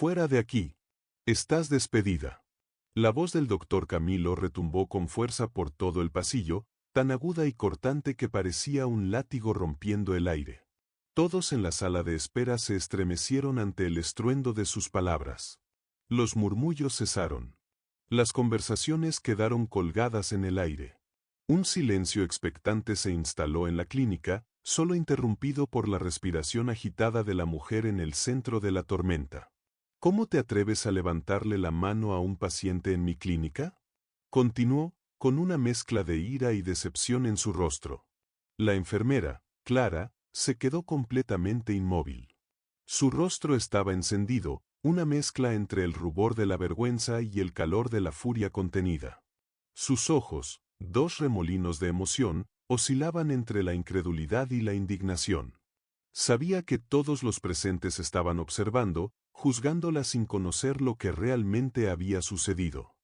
Fuera de aquí. Estás despedida. La voz del doctor Camilo retumbó con fuerza por todo el pasillo, tan aguda y cortante que parecía un látigo rompiendo el aire. Todos en la sala de espera se estremecieron ante el estruendo de sus palabras. Los murmullos cesaron. Las conversaciones quedaron colgadas en el aire. Un silencio expectante se instaló en la clínica, solo interrumpido por la respiración agitada de la mujer en el centro de la tormenta. ¿Cómo te atreves a levantarle la mano a un paciente en mi clínica? Continuó, con una mezcla de ira y decepción en su rostro. La enfermera, Clara, se quedó completamente inmóvil. Su rostro estaba encendido, una mezcla entre el rubor de la vergüenza y el calor de la furia contenida. Sus ojos, dos remolinos de emoción, oscilaban entre la incredulidad y la indignación. Sabía que todos los presentes estaban observando, juzgándola sin conocer lo que realmente había sucedido.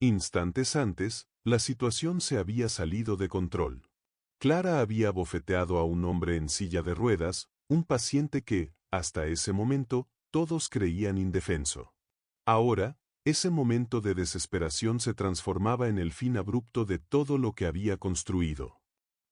Instantes antes, la situación se había salido de control. Clara había bofeteado a un hombre en silla de ruedas, un paciente que, hasta ese momento, todos creían indefenso. Ahora, ese momento de desesperación se transformaba en el fin abrupto de todo lo que había construido.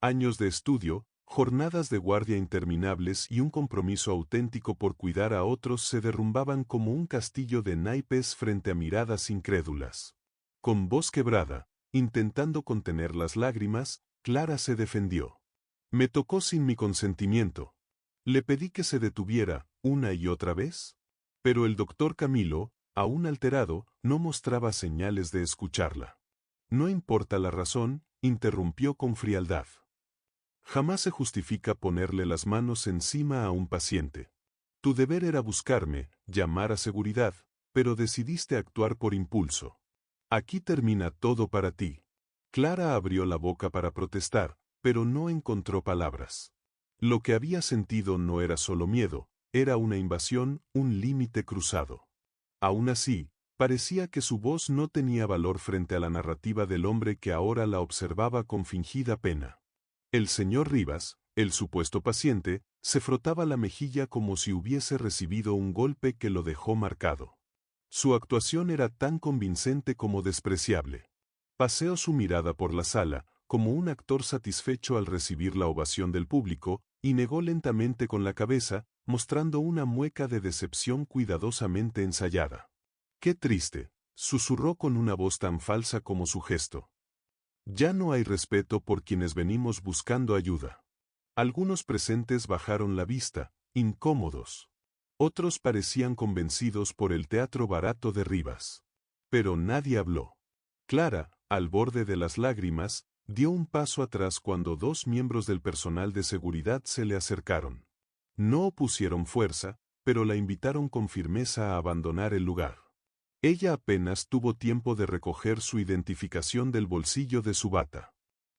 Años de estudio, jornadas de guardia interminables y un compromiso auténtico por cuidar a otros se derrumbaban como un castillo de naipes frente a miradas incrédulas. Con voz quebrada, intentando contener las lágrimas, Clara se defendió. Me tocó sin mi consentimiento. Le pedí que se detuviera, una y otra vez. Pero el doctor Camilo, aún alterado, no mostraba señales de escucharla. No importa la razón, interrumpió con frialdad. Jamás se justifica ponerle las manos encima a un paciente. Tu deber era buscarme, llamar a seguridad, pero decidiste actuar por impulso. Aquí termina todo para ti. Clara abrió la boca para protestar, pero no encontró palabras. Lo que había sentido no era solo miedo, era una invasión, un límite cruzado. Aún así, parecía que su voz no tenía valor frente a la narrativa del hombre que ahora la observaba con fingida pena. El señor Rivas, el supuesto paciente, se frotaba la mejilla como si hubiese recibido un golpe que lo dejó marcado. Su actuación era tan convincente como despreciable. Paseó su mirada por la sala, como un actor satisfecho al recibir la ovación del público, y negó lentamente con la cabeza, mostrando una mueca de decepción cuidadosamente ensayada. «Qué triste», susurró con una voz tan falsa como su gesto. Ya no hay respeto por quienes venimos buscando ayuda. Algunos presentes bajaron la vista, incómodos. Otros parecían convencidos por el teatro barato de Rivas. Pero nadie habló. Clara, al borde de las lágrimas, dio un paso atrás cuando dos miembros del personal de seguridad se le acercaron. No opusieron fuerza, pero la invitaron con firmeza a abandonar el lugar. Ella apenas tuvo tiempo de recoger su identificación del bolsillo de su bata.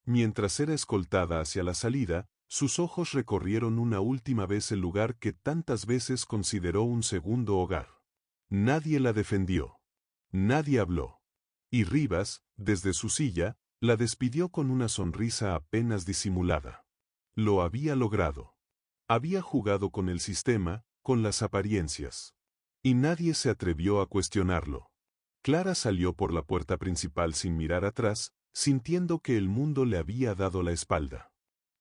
Mientras era escoltada hacia la salida, sus ojos recorrieron una última vez el lugar que tantas veces consideró un segundo hogar. Nadie la defendió. Nadie habló. Y Rivas, desde su silla, la despidió con una sonrisa apenas disimulada. Lo había logrado. Había jugado con el sistema, con las apariencias. Y nadie se atrevió a cuestionarlo. Clara salió por la puerta principal sin mirar atrás, sintiendo que el mundo le había dado la espalda.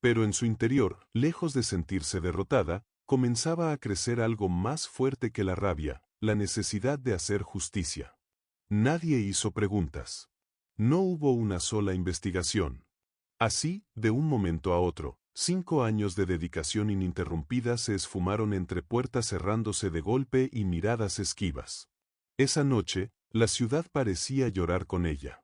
Pero en su interior, lejos de sentirse derrotada, comenzaba a crecer algo más fuerte que la rabia, la necesidad de hacer justicia. Nadie hizo preguntas. No hubo una sola investigación. Así, de un momento a otro, 5 años de dedicación ininterrumpida se esfumaron entre puertas cerrándose de golpe y miradas esquivas. Esa noche, la ciudad parecía llorar con ella.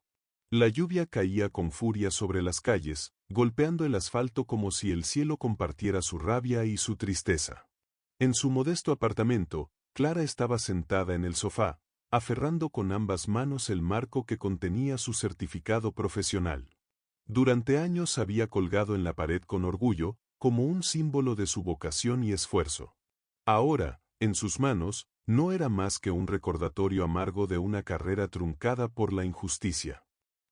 La lluvia caía con furia sobre las calles, golpeando el asfalto como si el cielo compartiera su rabia y su tristeza. En su modesto apartamento, Clara estaba sentada en el sofá, aferrando con ambas manos el marco que contenía su certificado profesional. Durante años había colgado en la pared con orgullo, como un símbolo de su vocación y esfuerzo. Ahora, en sus manos, no era más que un recordatorio amargo de una carrera truncada por la injusticia.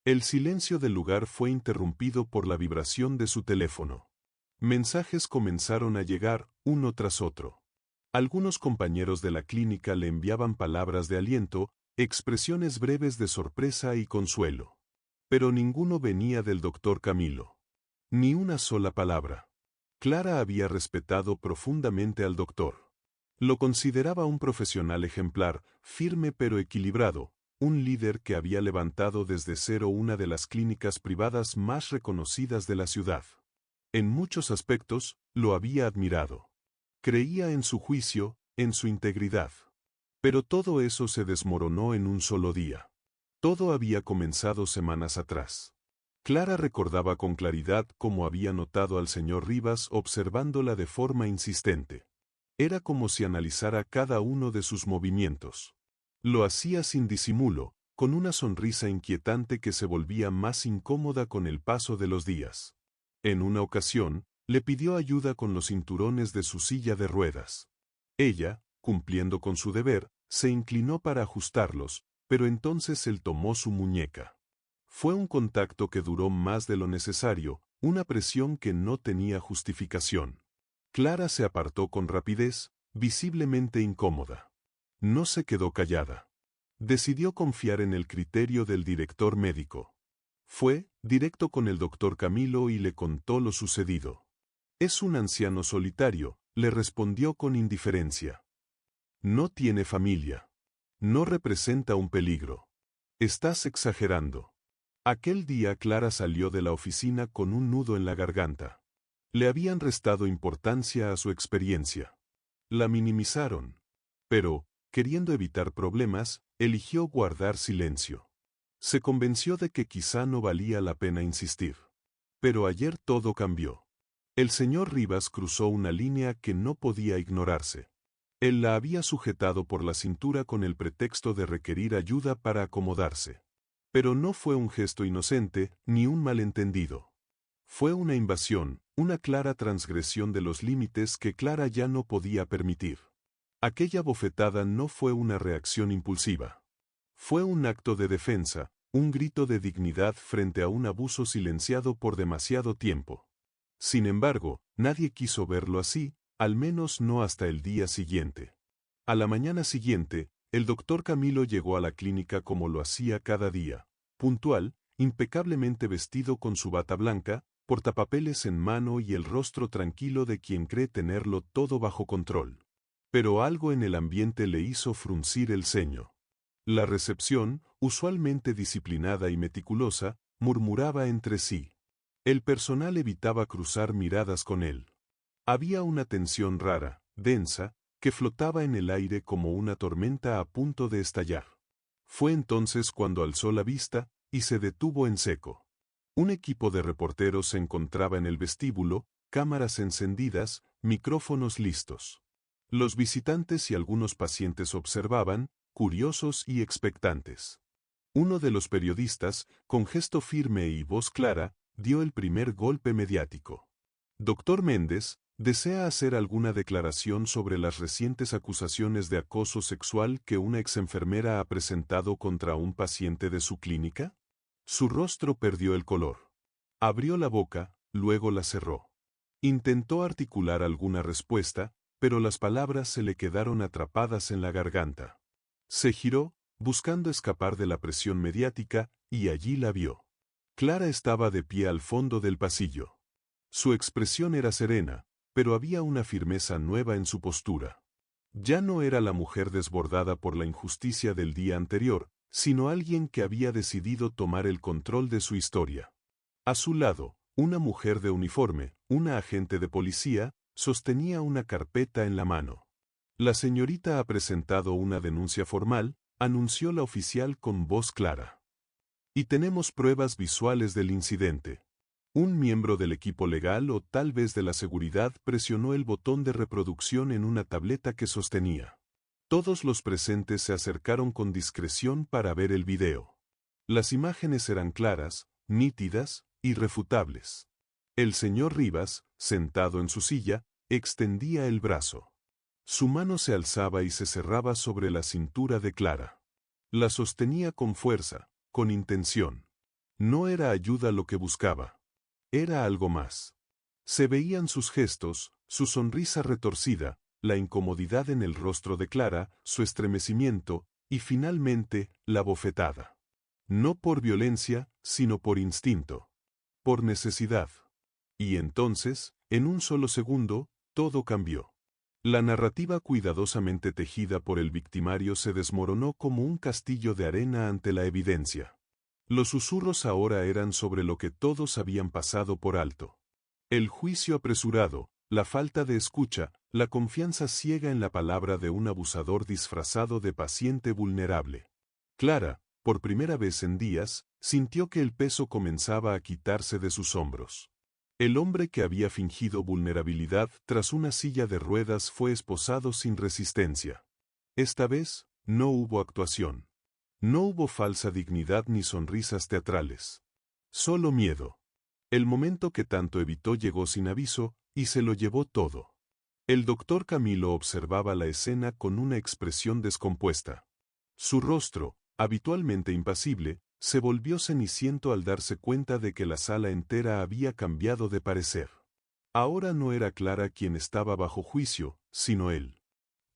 El silencio del lugar fue interrumpido por la vibración de su teléfono. Mensajes comenzaron a llegar, uno tras otro. Algunos compañeros de la clínica le enviaban palabras de aliento, expresiones breves de sorpresa y consuelo. Pero ninguno venía del doctor Camilo. Ni una sola palabra. Clara había respetado profundamente al doctor. Lo consideraba un profesional ejemplar, firme pero equilibrado, un líder que había levantado desde cero una de las clínicas privadas más reconocidas de la ciudad. En muchos aspectos, lo había admirado. Creía en su juicio, en su integridad. Pero todo eso se desmoronó en un solo día. Todo había comenzado semanas atrás. Clara recordaba con claridad cómo había notado al señor Rivas observándola de forma insistente. Era como si analizara cada uno de sus movimientos. Lo hacía sin disimulo, con una sonrisa inquietante que se volvía más incómoda con el paso de los días. En una ocasión, le pidió ayuda con los cinturones de su silla de ruedas. Ella, cumpliendo con su deber, se inclinó para ajustarlos, pero entonces él tomó su muñeca. Fue un contacto que duró más de lo necesario, una presión que no tenía justificación. Clara se apartó con rapidez, visiblemente incómoda. No se quedó callada. Decidió confiar en el criterio del director médico. Fue directo con el doctor Camilo y le contó lo sucedido. Es un anciano solitario, le respondió con indiferencia. No tiene familia. No representa un peligro. Estás exagerando. Aquel día Clara salió de la oficina con un nudo en la garganta. Le habían restado importancia a su experiencia. La minimizaron. Pero, queriendo evitar problemas, eligió guardar silencio. Se convenció de que quizá no valía la pena insistir. Pero ayer todo cambió. El señor Rivas cruzó una línea que no podía ignorarse. Él la había sujetado por la cintura con el pretexto de requerir ayuda para acomodarse. Pero no fue un gesto inocente, ni un malentendido. Fue una invasión, una clara transgresión de los límites que Clara ya no podía permitir. Aquella bofetada no fue una reacción impulsiva. Fue un acto de defensa, un grito de dignidad frente a un abuso silenciado por demasiado tiempo. Sin embargo, nadie quiso verlo así, al menos no hasta el día siguiente. A la mañana siguiente, el doctor Camilo llegó a la clínica como lo hacía cada día, puntual, impecablemente vestido con su bata blanca, portapapeles en mano y el rostro tranquilo de quien cree tenerlo todo bajo control. Pero algo en el ambiente le hizo fruncir el ceño. La recepción, usualmente disciplinada y meticulosa, murmuraba entre sí. El personal evitaba cruzar miradas con él. Había una tensión rara, densa, que flotaba en el aire como una tormenta a punto de estallar. Fue entonces cuando alzó la vista y se detuvo en seco. Un equipo de reporteros se encontraba en el vestíbulo, cámaras encendidas, micrófonos listos. Los visitantes y algunos pacientes observaban, curiosos y expectantes. Uno de los periodistas, con gesto firme y voz clara, dio el primer golpe mediático. Doctor Méndez, ¿desea hacer alguna declaración sobre las recientes acusaciones de acoso sexual que una exenfermera ha presentado contra un paciente de su clínica? Su rostro perdió el color. Abrió la boca, luego la cerró. Intentó articular alguna respuesta, pero las palabras se le quedaron atrapadas en la garganta. Se giró, buscando escapar de la presión mediática, y allí la vio. Clara estaba de pie al fondo del pasillo. Su expresión era serena, pero había una firmeza nueva en su postura. Ya no era la mujer desbordada por la injusticia del día anterior, sino alguien que había decidido tomar el control de su historia. A su lado, una mujer de uniforme, una agente de policía, sostenía una carpeta en la mano. La señorita ha presentado una denuncia formal, anunció la oficial con voz clara. Y tenemos pruebas visuales del incidente. Un miembro del equipo legal o tal vez de la seguridad presionó el botón de reproducción en una tableta que sostenía. Todos los presentes se acercaron con discreción para ver el video. Las imágenes eran claras, nítidas, irrefutables. El señor Rivas, sentado en su silla, extendía el brazo. Su mano se alzaba y se cerraba sobre la cintura de Clara. La sostenía con fuerza, con intención. No era ayuda lo que buscaba. Era algo más. Se veían sus gestos, su sonrisa retorcida, la incomodidad en el rostro de Clara, su estremecimiento, y finalmente, la bofetada. No por violencia, sino por instinto. Por necesidad. Y entonces, en un solo segundo, todo cambió. La narrativa cuidadosamente tejida por el victimario se desmoronó como un castillo de arena ante la evidencia. Los susurros ahora eran sobre lo que todos habían pasado por alto. El juicio apresurado, la falta de escucha, la confianza ciega en la palabra de un abusador disfrazado de paciente vulnerable. Clara, por primera vez en días, sintió que el peso comenzaba a quitarse de sus hombros. El hombre que había fingido vulnerabilidad tras una silla de ruedas fue esposado sin resistencia. Esta vez, no hubo actuación. No hubo falsa dignidad ni sonrisas teatrales. Solo miedo. El momento que tanto evitó llegó sin aviso, y se lo llevó todo. El doctor Camilo observaba la escena con una expresión descompuesta. Su rostro, habitualmente impasible, se volvió ceniciento al darse cuenta de que la sala entera había cambiado de parecer. Ahora no era Clara quien estaba bajo juicio, sino él.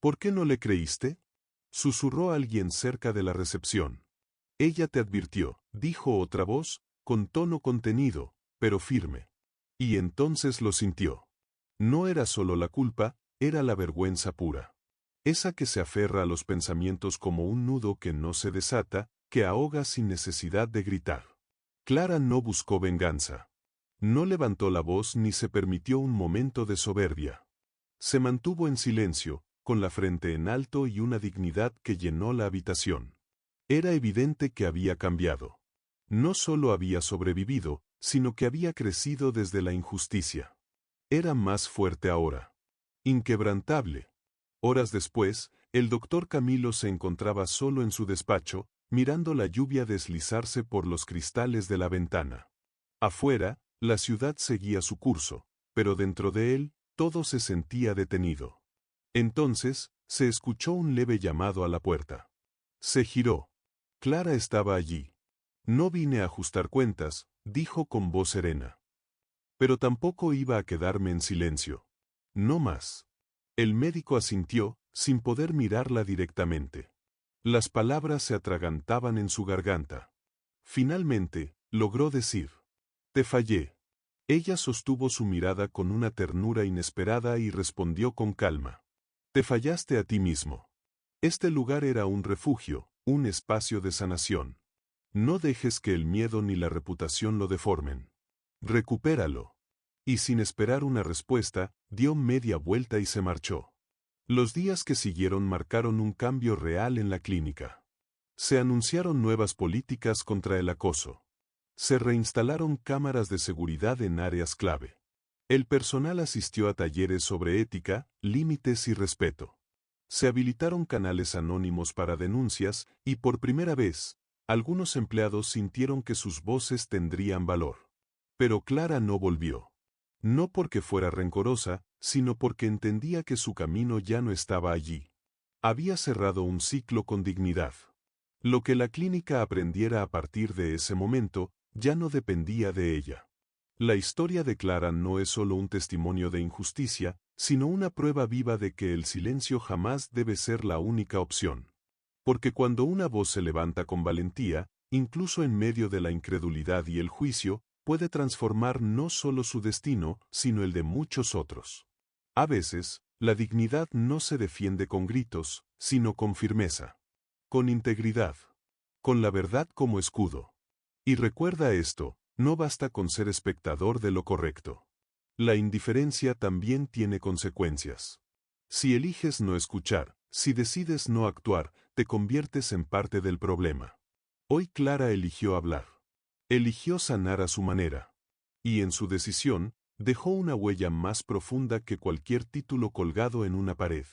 ¿Por qué no le creíste?, susurró alguien cerca de la recepción. Ella te advirtió, dijo otra voz, con tono contenido, pero firme. Y entonces lo sintió. No era solo la culpa, era la vergüenza pura. Esa que se aferra a los pensamientos como un nudo que no se desata, que ahoga sin necesidad de gritar. Clara no buscó venganza. No levantó la voz ni se permitió un momento de soberbia. Se mantuvo en silencio, con la frente en alto y una dignidad que llenó la habitación. Era evidente que había cambiado. No solo había sobrevivido, sino que había crecido desde la injusticia. Era más fuerte ahora. Inquebrantable. Horas después, el doctor Camilo se encontraba solo en su despacho, mirando la lluvia deslizarse por los cristales de la ventana. Afuera, la ciudad seguía su curso, pero dentro de él, todo se sentía detenido. Entonces, se escuchó un leve llamado a la puerta. Se giró. Clara estaba allí. No vine a ajustar cuentas, dijo con voz serena. Pero tampoco iba a quedarme en silencio. No más. El médico asintió, sin poder mirarla directamente. Las palabras se atragantaban en su garganta. Finalmente, logró decir: te fallé. Ella sostuvo su mirada con una ternura inesperada y respondió con calma: te fallaste a ti mismo. Este lugar era un refugio, un espacio de sanación. No dejes que el miedo ni la reputación lo deformen. Recupéralo. Y sin esperar una respuesta, dio media vuelta y se marchó. Los días que siguieron marcaron un cambio real en la clínica. Se anunciaron nuevas políticas contra el acoso. Se reinstalaron cámaras de seguridad en áreas clave. El personal asistió a talleres sobre ética, límites y respeto. Se habilitaron canales anónimos para denuncias y por primera vez, algunos empleados sintieron que sus voces tendrían valor. Pero Clara no volvió. No porque fuera rencorosa, sino porque entendía que su camino ya no estaba allí. Había cerrado un ciclo con dignidad. Lo que la clínica aprendiera a partir de ese momento, ya no dependía de ella. La historia de Clara no es solo un testimonio de injusticia, sino una prueba viva de que el silencio jamás debe ser la única opción. Porque cuando una voz se levanta con valentía, incluso en medio de la incredulidad y el juicio, puede transformar no solo su destino, sino el de muchos otros. A veces, la dignidad no se defiende con gritos, sino con firmeza. Con integridad. Con la verdad como escudo. Y recuerda esto, no basta con ser espectador de lo correcto. La indiferencia también tiene consecuencias. Si eliges no escuchar, si decides no actuar, te conviertes en parte del problema. Hoy Clara eligió hablar. Eligió sanar a su manera. Y en su decisión, dejó una huella más profunda que cualquier título colgado en una pared.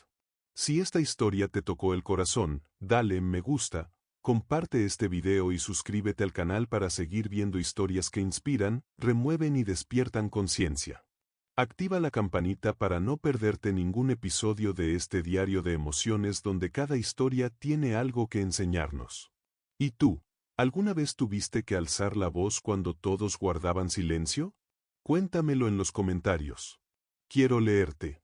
Si esta historia te tocó el corazón, dale me gusta, comparte este video y suscríbete al canal para seguir viendo historias que inspiran, remueven y despiertan conciencia. Activa la campanita para no perderte ningún episodio de este diario de emociones donde cada historia tiene algo que enseñarnos. ¿Y tú? ¿Alguna vez tuviste que alzar la voz cuando todos guardaban silencio? Cuéntamelo en los comentarios. Quiero leerte.